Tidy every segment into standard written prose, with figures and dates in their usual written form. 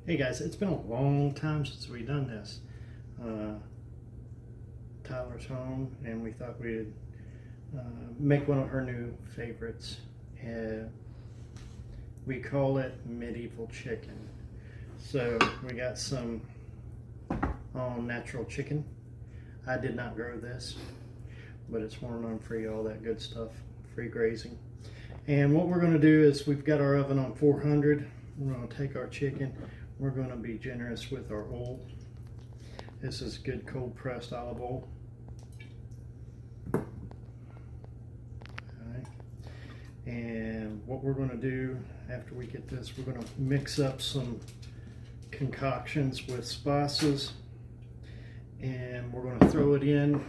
Hey guys, it's been a long time since we've done this. Tyler's home and we thought we'd make one of her new favorites. We call it Midieval chicken. So we got some all natural chicken. I did not grow this, but it's hormone free, all that good stuff, free grazing. And what we're going to do is we've got our oven on 400. We're going to take our chicken. We're going to be generous with our oil. This is good cold pressed olive oil. Alright. And what we're going to do after we get this, we're going to mix up some concoctions with spices. And we're going to throw it in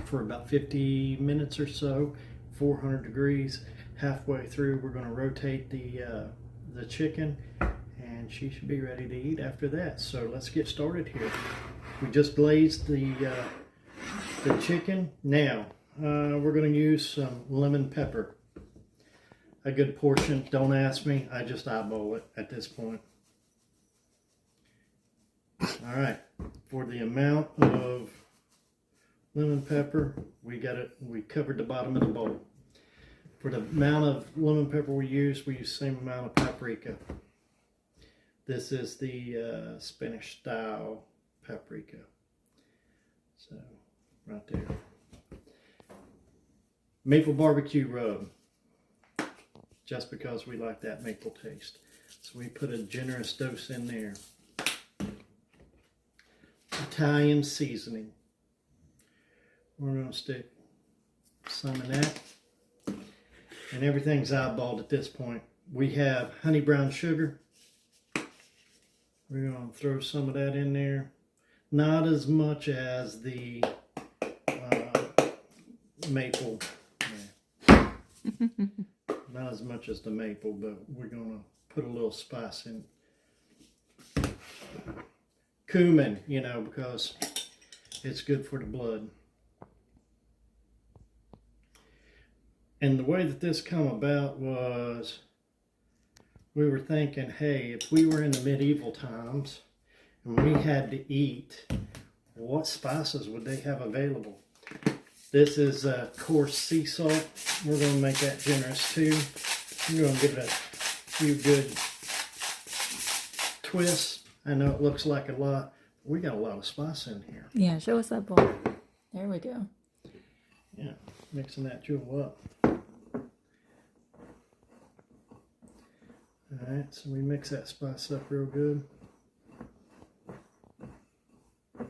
for about 50 minutes or so, 400 degrees. Halfway through, we're going to rotate the chicken, and she should be ready to eat after that. So let's get started here. We just glazed the chicken. Now we're going to use some lemon pepper, a good portion. Don't ask me, I just eyeball it at this point. All right, for the amount of lemon pepper, we covered the bottom of the bowl. For the amount of lemon pepper we use the same amount of paprika. This is the Spanish style paprika. So, right there. Maple BBQ Rub, just because we like that maple taste. So we put a generous dose in there. Italian seasoning. We're going to stick some of that. And everything's eyeballed at this point. We have honey brown sugar. We're going to throw some of that in there. Not as much as the maple. Yeah. Not as much as the maple, but we're going to put a little spice in. Cumin, you know, because it's good for the blood. And the way that this come about was, we were thinking, hey, if we were in the medieval times and we had to eat, what spices would they have available? This is coarse sea salt. We're going to make that generous too. We're going to give it a few good twists. I know it looks like a lot. We got a lot of spice in here. Yeah, show us that bowl. There we go. Yeah, mixing that jewel up. Alright, so we mix that spice up real good. And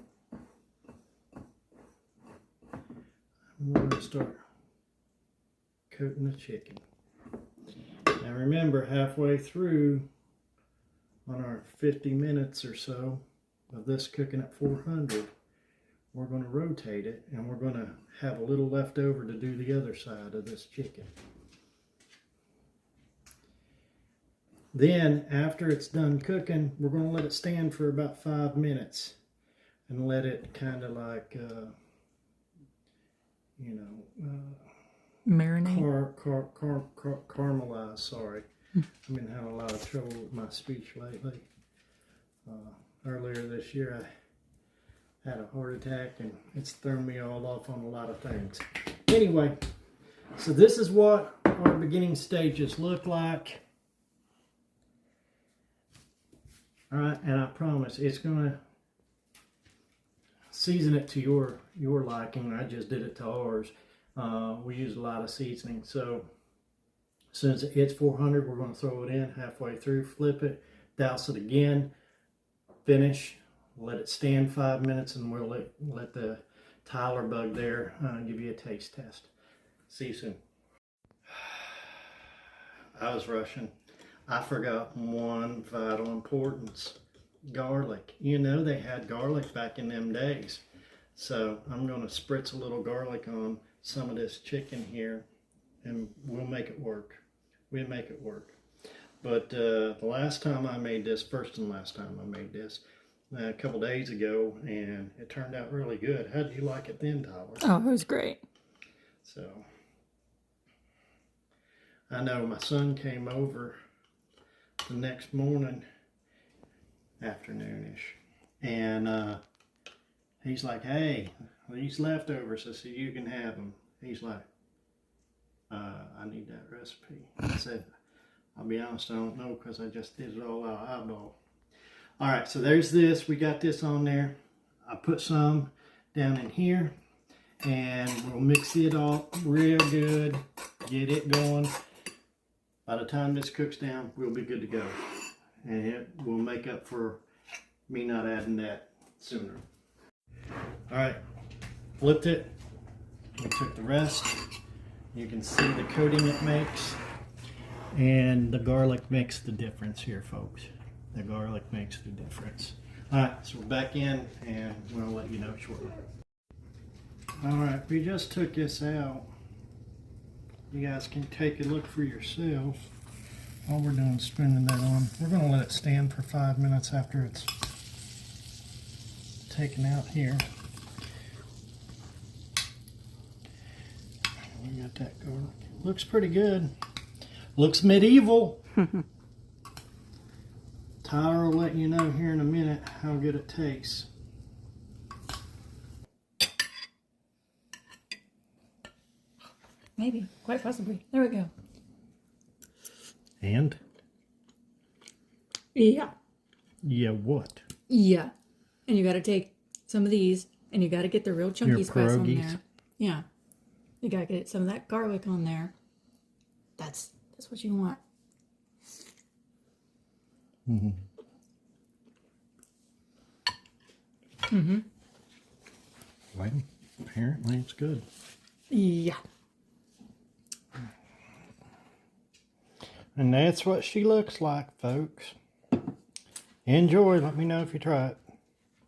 we're going to start coating the chicken. Now remember, halfway through, on our 50 minutes or so of this cooking at 400, we're going to rotate it, and we're going to have a little left over to do the other side of this chicken. Then, after it's done cooking, we're going to let it stand for about 5 minutes and let it kind of like, marinate. Caramelize, sorry. I've been having a lot of trouble with my speech lately. Earlier this year, I had a heart attack, and it's thrown me all off on a lot of things. Anyway, so this is what our beginning stages look like. All right, and I promise it's going to season it to your liking. I just did it to ours. We use a lot of seasoning. So as soon as it hits 400, we're going to throw it in halfway through, flip it, douse it again, finish, let it stand 5 minutes, and we'll let the Tyler bug there give you a taste test. See you soon. I was rushing. I forgot one vital importance. Garlic. You know they had garlic back in them days. So I'm going to spritz a little garlic on some of this chicken here, and we'll make it work. We'll make it work. But the last time I made this, first and last time I made this, a couple days ago, and it turned out really good. How did you like it then, Tyler? Oh, it was great. So I know my son came over the next morning afternoonish. And he's like, hey, these leftovers, I said, you can have them. He's like, I need that recipe. I said, I'll be honest, I don't know because I just did it all out of eyeball. All right, so there's this. We got this on there. I put some down in here, and we'll mix it all real good, get it going. By the time this cooks down, we'll be good to go. And it will make up for me not adding that sooner. All right, flipped it. We took the rest. You can see the coating it makes. And the garlic makes the difference here, folks. The garlic makes the difference. All right, so we're back in, and we'll let you know shortly. All right, we just took this out. You guys can take a look for yourself. All we're doing is spinning that on. We're gonna let it stand for 5 minutes after it's taken out here. We got that garlic. Looks pretty good. Looks medieval. Tyler will let you know here in a minute how good it tastes. Maybe, quite possibly. There we go. And? Yeah. Yeah, what? Yeah. And you got to take some of these, and you got to get the real chunky Your spice on pierogies. there. Yeah. You got to get some of that garlic on there. That's what you want. Mm-hmm. Mm-hmm. Well, apparently it's good. Yeah. And that's what she looks like, folks. Enjoy. Let me know if you try it.